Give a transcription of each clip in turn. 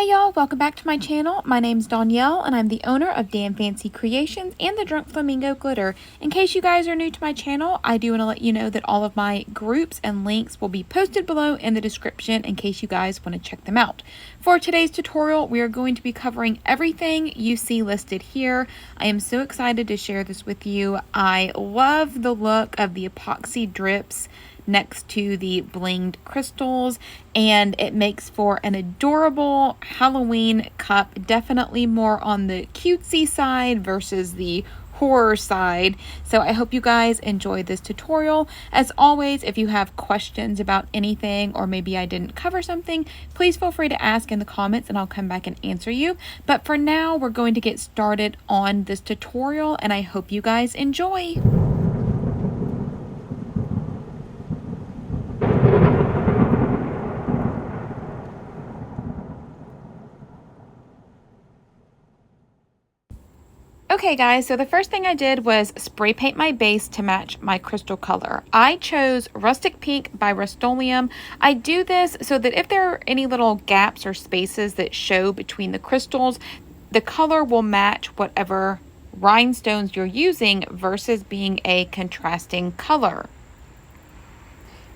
Hey y'all, welcome back to my channel. My name's Danielle and I'm the owner of Damn Fancy Creations and the Drunk Flamingo Glitter. In case you guys are new to my channel, I do want to let you know that all of my groups and links will be posted below in the description in case you guys want to check them out. For today's tutorial, we are going to be covering everything you see listed here. I am so excited to share this with you. I love the look of the epoxy drips next to the blinged crystals, and it makes for an adorable Halloween cup, definitely more on the cutesy side versus the horror side. So I hope you guys enjoy this tutorial. As always, if you have questions about anything or maybe I didn't cover something, please feel free to ask in the comments and I'll come back and answer you. But for now, we're going to get started on this tutorial and I hope you guys enjoy. Okay guys, so the first thing I did was spray paint my base to match my crystal color. I chose Rustic Pink by Rust-Oleum. I do this so that if there are any little gaps or spaces that show between the crystals, the color will match whatever rhinestones you're using versus being a contrasting color.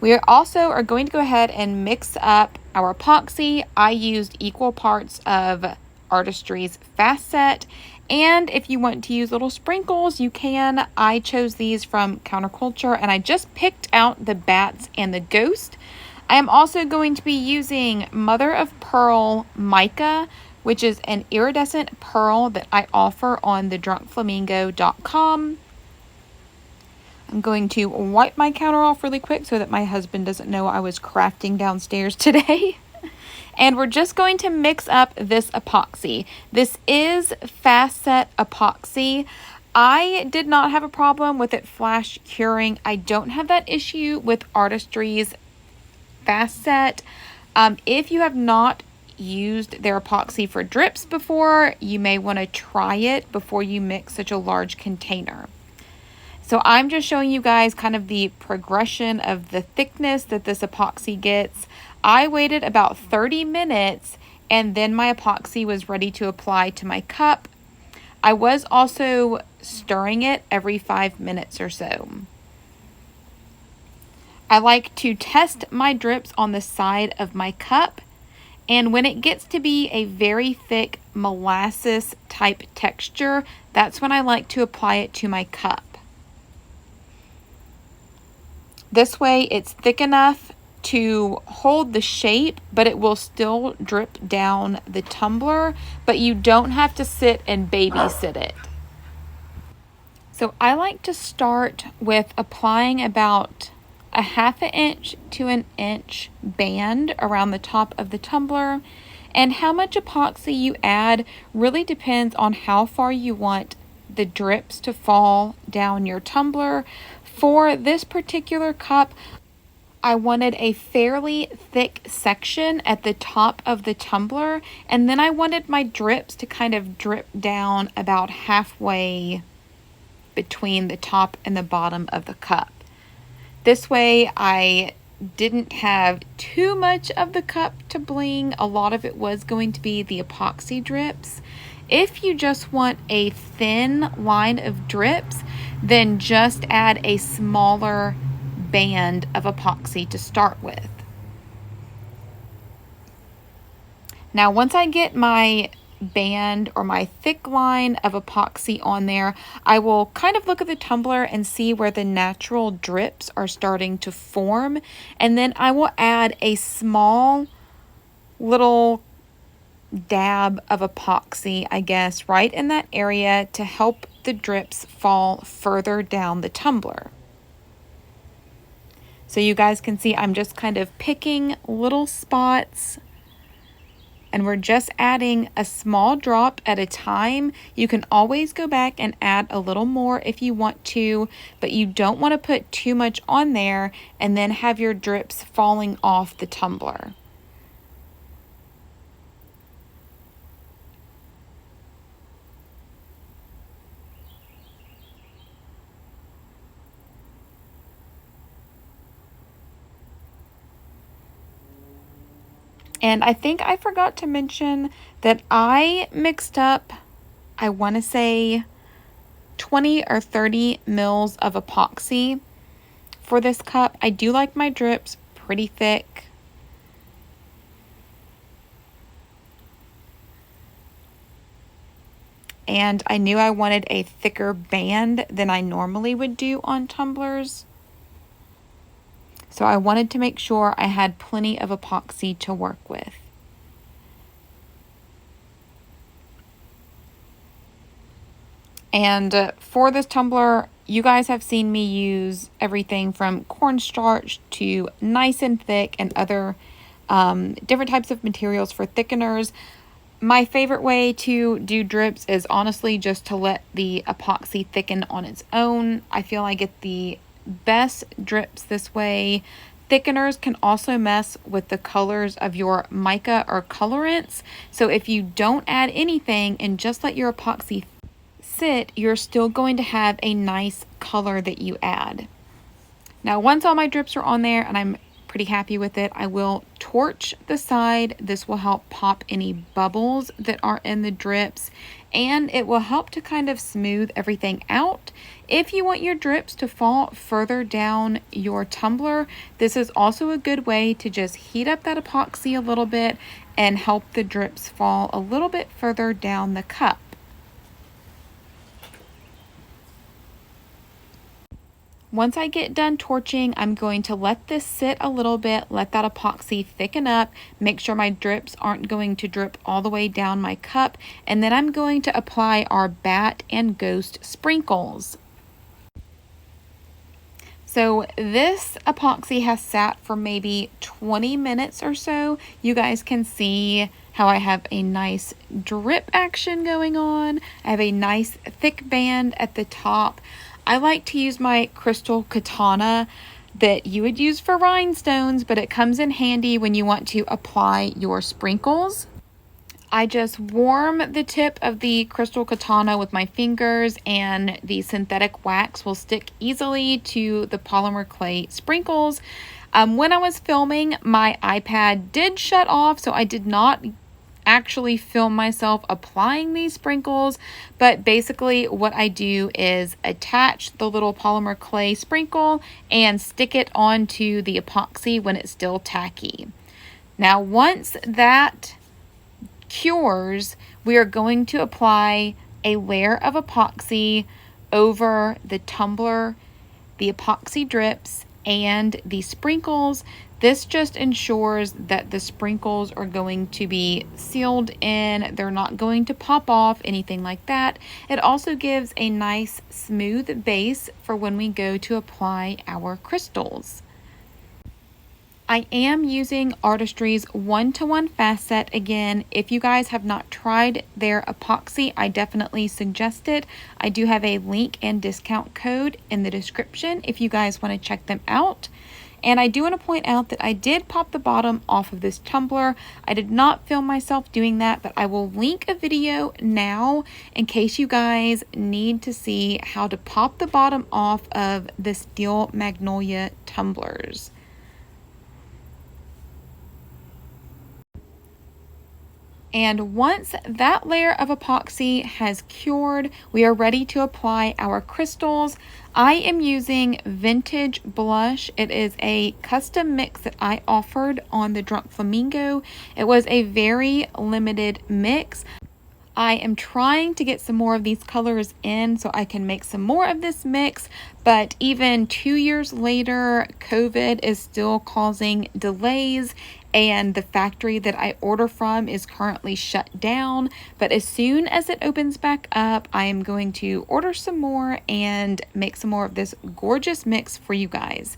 We also are going to go ahead and mix up our epoxy. I used equal parts of Artistry's Fast Set, and if you want to use little sprinkles, you can. I chose these from Counterculture, and I just picked out the bats and the ghost. I am also going to be using Mother of Pearl Mica, which is an iridescent pearl that I offer on thedrunkflamingo.com. I'm going to wipe my counter off really quick so that my husband doesn't know I was crafting downstairs today. And we're just going to mix up this epoxy. This is Fast Set epoxy. I did not have a problem with it flash curing. I don't have that issue with Artistry's Fast Set. If you have not used their epoxy for drips before, you may want to try it before you mix such a large container. So I'm just showing you guys kind of the progression of the thickness that this epoxy gets. I waited about 30 minutes and then my epoxy was ready to apply to my cup. I was also stirring it every 5 minutes or so. I like to test my drips on the side of my cup, and when it gets to be a very thick molasses type texture, that's when I like to apply it to my cup. This way it's thick enough to hold the shape, but it will still drip down the tumbler, but you don't have to sit and babysit it. So I like to start with applying about a 1/2 inch to 1 inch band around the top of the tumbler, and how much epoxy you add really depends on how far you want the drips to fall down your tumbler. For this particular cup, I wanted a fairly thick section at the top of the tumbler, and then I wanted my drips to kind of drip down about halfway between the top and the bottom of the cup. This way I didn't have too much of the cup to bling. A lot of it was going to be the epoxy drips. If you just want a thin line of drips, then just add a smaller band of epoxy to start with. Now, once I get my band or my thick line of epoxy on there, I will kind of look at the tumbler and see where the natural drips are starting to form, and then I will add a small little dab of epoxy, I guess, right in that area to help the drips fall further down the tumbler. So you guys can see I'm just kind of picking little spots, and we're just adding a small drop at a time. You can always go back and add a little more if you want to, but you don't want to put too much on there and then have your drips falling off the tumbler. And I think I forgot to mention that I mixed up, I want to say 20 or 30 mils of epoxy for this cup. I do like my drips pretty thick. And I knew I wanted a thicker band than I normally would do on tumblers. So I wanted to make sure I had plenty of epoxy to work with. And for this tumbler, you guys have seen me use everything from cornstarch to nice and thick and other different types of materials for thickeners. My favorite way to do drips is honestly just to let the epoxy thicken on its own. I feel I get the best drips this way. Thickeners can also mess with the colors of your mica or colorants. So if you don't add anything and just let your epoxy sit, you're still going to have a nice color that you add. Now, once all my drips are on there and I'm pretty happy with it, I will torch the side. This will help pop any bubbles that are in the drips, and it will help to kind of smooth everything out. If you want your drips to fall further down your tumbler, this is also a good way to just heat up that epoxy a little bit and help the drips fall a little bit further down the cup. Once I get done torching, I'm going to let this sit a little bit, let that epoxy thicken up, make sure my drips aren't going to drip all the way down my cup, and then I'm going to apply our bat and ghost sprinkles. So this epoxy has sat for maybe 20 minutes or so. You guys can see how I have a nice drip action going on. I have a nice thick band at the top. I like to use my crystal katana that you would use for rhinestones, but it comes in handy when you want to apply your sprinkles. I just warm the tip of the crystal katana with my fingers, and the synthetic wax will stick easily to the polymer clay sprinkles. When I was filming, my iPad did shut off, so I did not actually film myself applying these sprinkles, but basically what I do is attach the little polymer clay sprinkle and stick it onto the epoxy when it's still tacky. Now once that cures, we are going to apply a layer of epoxy over the tumbler, the epoxy drips, and the sprinkles. This just ensures that the sprinkles are going to be sealed in. They're not going to pop off, anything like that. It also gives a nice smooth base for when we go to apply our crystals. I am using Artistry's 1-to-1 fast set again. If you guys have not tried their epoxy, I definitely suggest it. I do have a link and discount code in the description if you guys want to check them out. And I do want to point out that I did pop the bottom off of this tumbler. I did not film myself doing that, but I will link a video now in case you guys need to see how to pop the bottom off of the Steel Magnolia tumblers. And once that layer of epoxy has cured, we are ready to apply our crystals. I am using Vintage Blush. It is a custom mix that I offered on the Drunk Flamingo. It was a very limited mix. I am trying to get some more of these colors in so I can make some more of this mix, but even 2 years later, COVID is still causing delays, and the factory that I order from is currently shut down. But as soon as it opens back up, I am going to order some more and make some more of this gorgeous mix for you guys.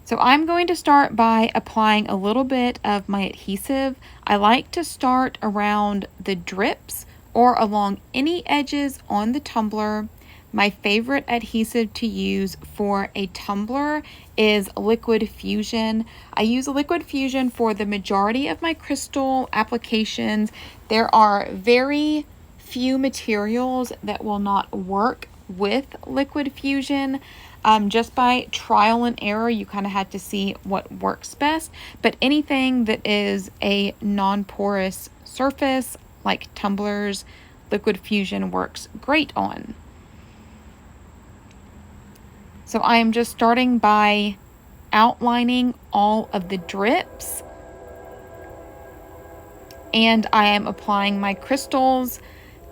So I'm going to start by applying a little bit of my adhesive. I like to start around the drips or along any edges on the tumbler. My favorite adhesive to use for a tumbler is Liquid Fusion. I use Liquid Fusion for the majority of my crystal applications. There are very few materials that will not work with Liquid Fusion. Just by trial and error, you kind of had to see what works best. But anything that is a non-porous surface, like tumblers, liquid fusion works great on. So I am just starting by outlining all of the drips, and I am applying my crystals.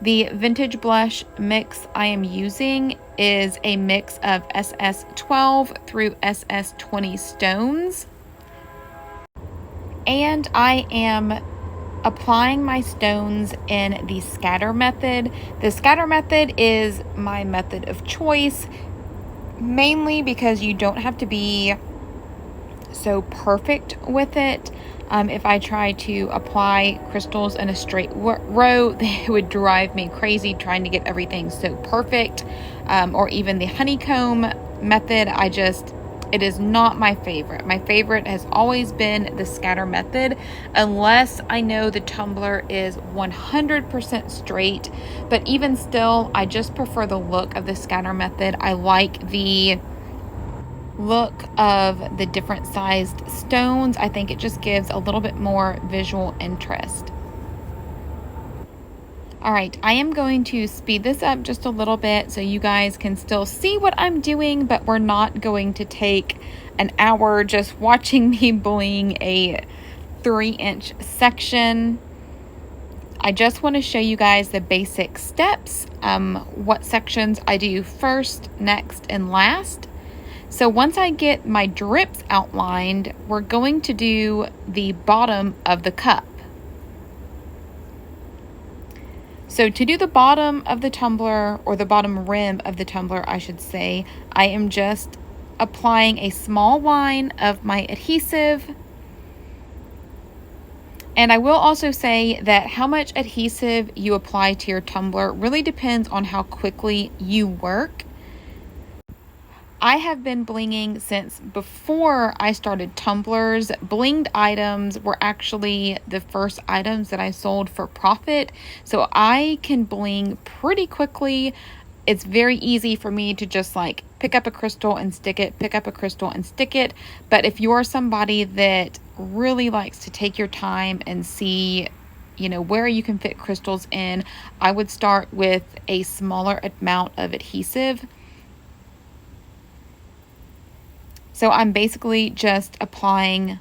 The vintage blush mix I am using is a mix of SS12 through SS20 stones. And I am applying my stones in the scatter method. The scatter method is my method of choice, mainly because you don't have to be so perfect with it. If I try to apply crystals in a straight row, they would drive me crazy trying to get everything so perfect. Or even the honeycomb method, it is not my favorite. My favorite has always been the scatter method, unless I know the tumbler is 100% straight. But even still, I just prefer the look of the scatter method. I like the look of the different sized stones. I think it just gives a little bit more visual interest. All right, I am going to speed this up just a little bit so you guys can still see what I'm doing, but we're not going to take an hour just watching me bling a 3-inch section. I just want to show you guys the basic steps, what sections I do first, next, and last. So once I get my drips outlined, we're going to do the bottom of the cup. So to do the bottom of the tumbler, or the bottom rim of the tumbler, I should say, I am just applying a small line of my adhesive. And I will also say that how much adhesive you apply to your tumbler really depends on how quickly you work. I have been blinging since before I started tumblers. Blinged items were actually the first items that I sold for profit, so I can bling pretty quickly. It's very easy for me to just like pick up a crystal and stick it, pick up a crystal and stick it. But if you're somebody that really likes to take your time and see, where you can fit crystals in, I would start with a smaller amount of adhesive. So I'm basically just applying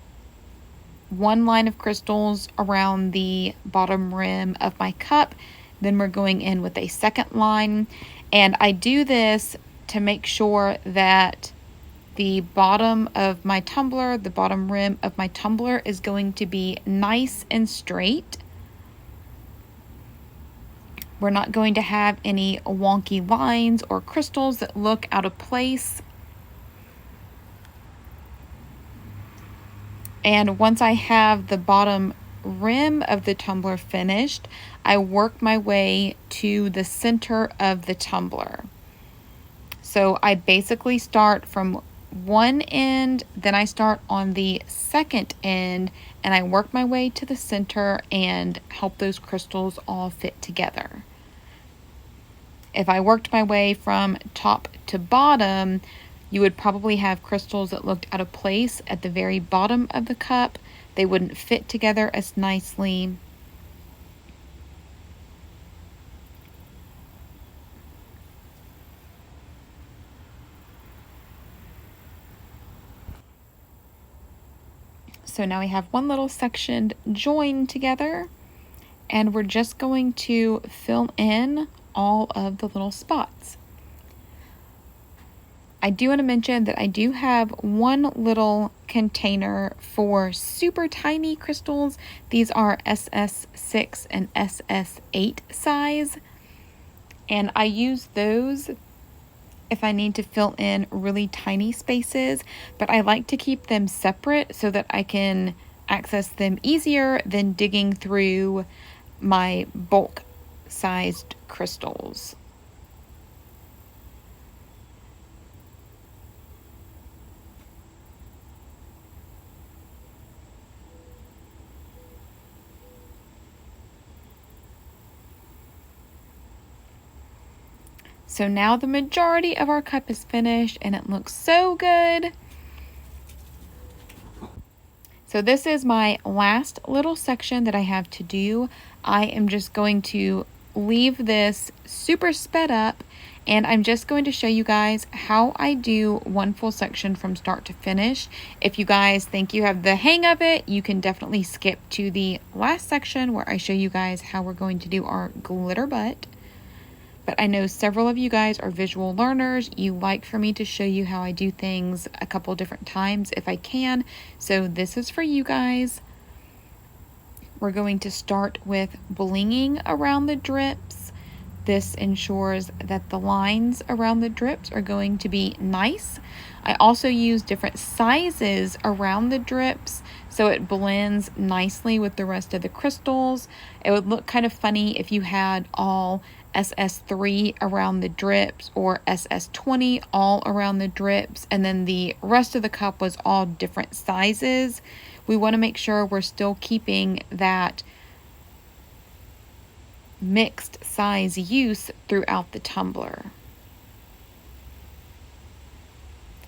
one line of crystals around the bottom rim of my cup. Then we're going in with a second line. And I do this to make sure that the bottom of my tumbler, the bottom rim of my tumbler, is going to be nice and straight. We're not going to have any wonky lines or crystals that look out of place. And once I have the bottom rim of the tumbler finished, I work my way to the center of the tumbler. So I basically start from one end, then I start on the second end, and I work my way to the center and help those crystals all fit together. If I worked my way from top to bottom, you would probably have crystals that looked out of place at the very bottom of the cup. They wouldn't fit together as nicely. So now we have one little section joined together, and we're just going to fill in all of the little spots. I do want to mention that I do have one little container for super tiny crystals. These are SS6 and SS8 size, and I use those if I need to fill in really tiny spaces, but I like to keep them separate so that I can access them easier than digging through my bulk sized crystals. So now the majority of our cup is finished and it looks so good. So this is my last little section that I have to do. I am just going to leave this super sped up, and I'm just going to show you guys how I do one full section from start to finish. If you guys think you have the hang of it, you can definitely skip to the last section where I show you guys how we're going to do our glitter butt. But I know several of you guys are visual learners. You like for me to show you how I do things a couple different times if I can. So this is for you guys. We're going to start with blinging around the drips. This ensures that the lines around the drips are going to be nice. I also use different sizes around the drips so it blends nicely with the rest of the crystals. It would look kind of funny if you had all SS3 around the drips or SS20 all around the drips, and then the rest of the cup was all different sizes. We want to make sure we're still keeping that mixed size use throughout the tumbler.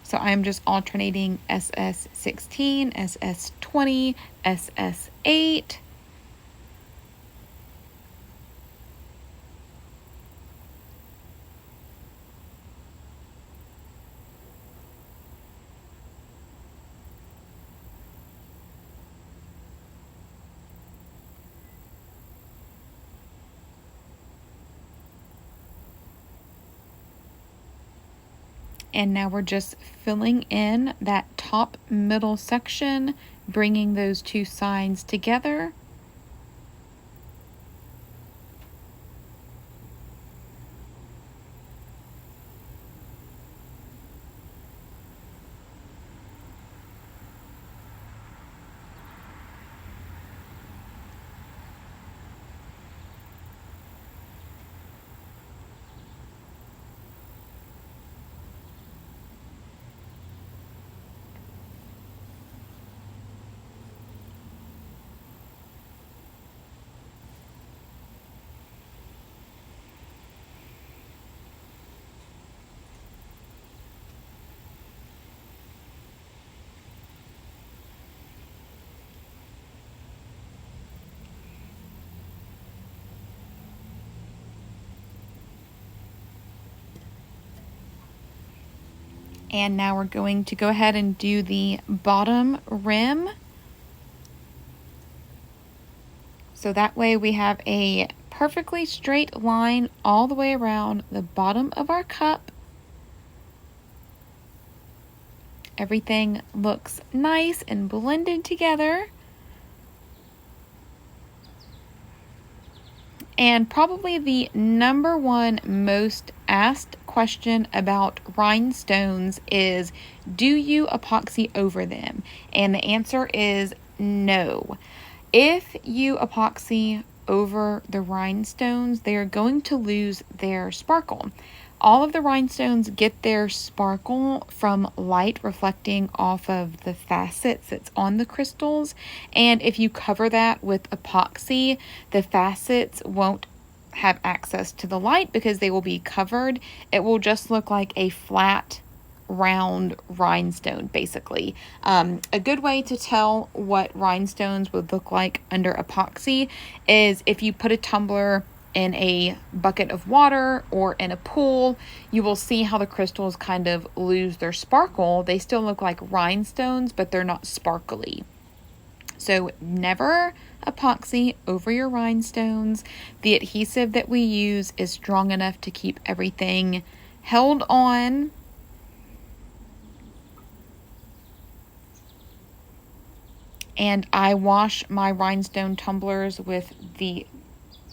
So I'm just alternating SS16, SS20, SS8. And now we're just filling in that top middle section, bringing those two sides together. And now we're going to go ahead and do the bottom rim. So that way we have a perfectly straight line all the way around the bottom of our cup. Everything looks nice and blended together. And probably the number one most asked question about rhinestones is, do you epoxy over them? And the answer is no. If you epoxy over the rhinestones, they are going to lose their sparkle. All of the rhinestones get their sparkle from light reflecting off of the facets that's on the crystals. And if you cover that with epoxy, the facets won't have access to the light because they will be covered. It will just look like a flat, round rhinestone, basically. A good way to tell what rhinestones would look like under epoxy is if you put a tumbler in a bucket of water or in a pool, you will see how the crystals kind of lose their sparkle. They still look like rhinestones, but they're not sparkly. So never epoxy over your rhinestones. The adhesive that we use is strong enough to keep everything held on. And I wash my rhinestone tumblers with the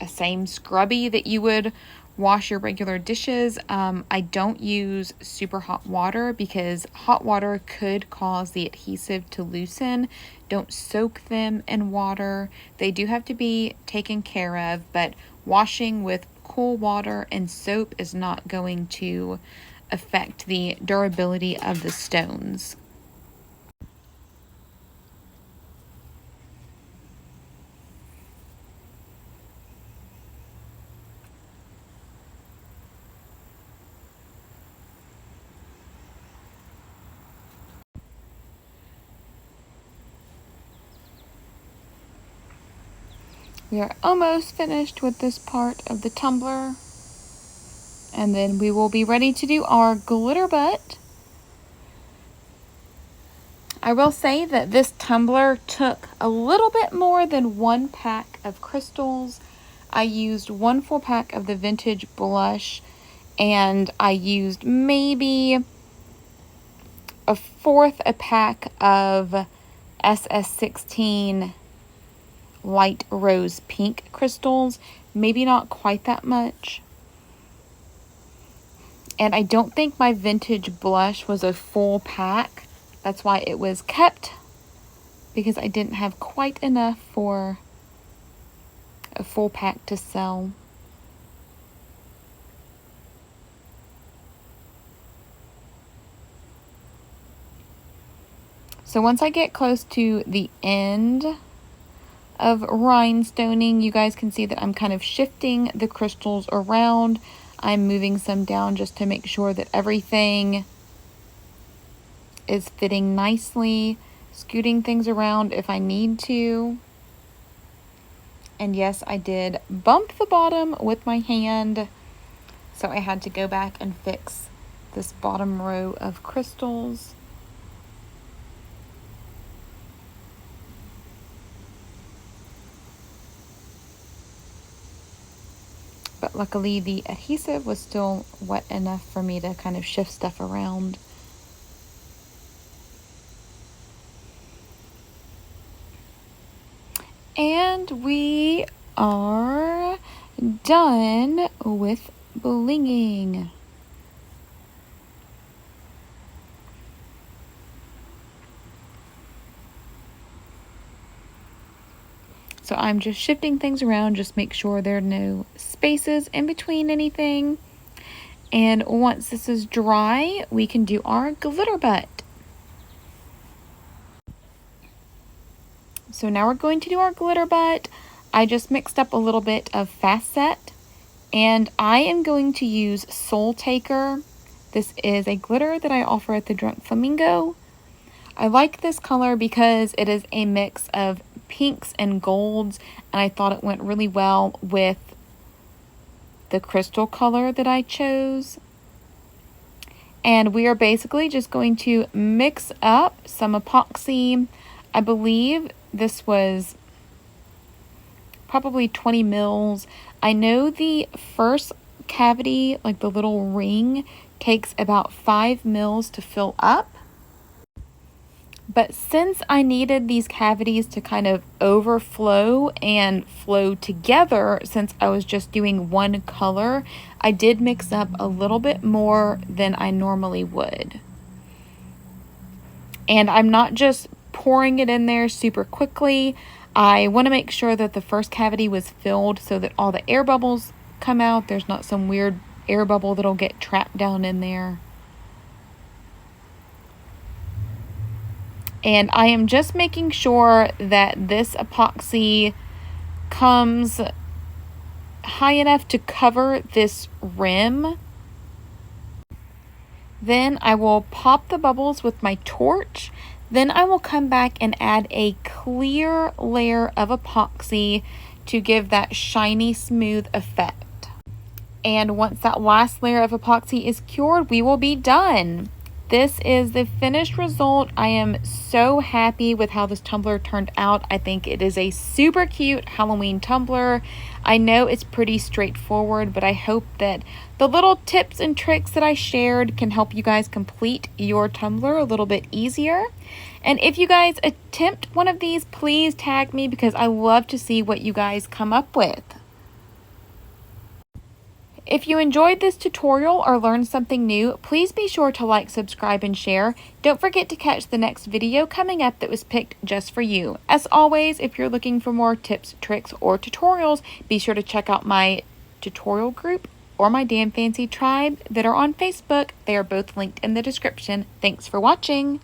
same scrubby that you would wash your regular dishes. I don't use super hot water because hot water could cause the adhesive to loosen. Don't soak them in water. They do have to be taken care of, but washing with cool water and soap is not going to affect the durability of the stones. We are almost finished with this part of the tumbler. And then we will be ready to do our glitter butt. I will say that this tumbler took a little bit more than 1 pack of crystals. I used 1 full pack of the vintage blush, and I used maybe 1/4 a pack of SS16 light rose pink crystals. Maybe not quite that much. And I don't think my vintage blush was a full pack. That's why it was kept, because I didn't have quite enough for a full pack to sell. So once I get close to the end of rhinestoning, you guys can see that I'm kind of shifting the crystals around. I'm moving some down just to make sure that everything is fitting nicely, scooting things around if I need to. And yes, I did bump the bottom with my hand, so I had to go back and fix this bottom row of crystals. But luckily the adhesive was still wet enough for me to kind of shift stuff around. And we are done with blinging. So I'm just shifting things around, just make sure there are no spaces in between anything. And once this is dry, we can do our glitter butt. So now we're going to do our glitter butt. I just mixed up a little bit of Fast Set, and I am going to use Soul Taker. This is a glitter that I offer at the Drunk Flamingo. I like this color because it is a mix of pinks and golds, and I thought it went really well with the crystal color that I chose. And we are basically just going to mix up some epoxy. I believe this was probably 20 mils. I know the first cavity, like the little ring, takes about 5 mils to fill up. But since I needed these cavities to kind of overflow and flow together, since I was just doing one color, I did mix up a little bit more than I normally would. And I'm not just pouring it in there super quickly. I want to make sure that the first cavity was filled so that all the air bubbles come out. There's not some weird air bubble that'll get trapped down in there. And I am just making sure that this epoxy comes high enough to cover this rim. Then I will pop the bubbles with my torch. Then I will come back and add a clear layer of epoxy to give that shiny, smooth effect. And once that last layer of epoxy is cured, we will be done. This is the finished result. I am so happy with how this tumbler turned out. I think it is a super cute Halloween tumbler. I know it's pretty straightforward, but I hope that the little tips and tricks that I shared can help you guys complete your tumbler a little bit easier. And if you guys attempt one of these, please tag me because I love to see what you guys come up with. If you enjoyed this tutorial or learned something new, please be sure to like, subscribe, and share. Don't forget to catch the next video coming up that was picked just for you. As always, if you're looking for more tips, tricks, or tutorials, be sure to check out my tutorial group or my Damn Fancy tribe that are on Facebook. They are both linked in the description. Thanks for watching.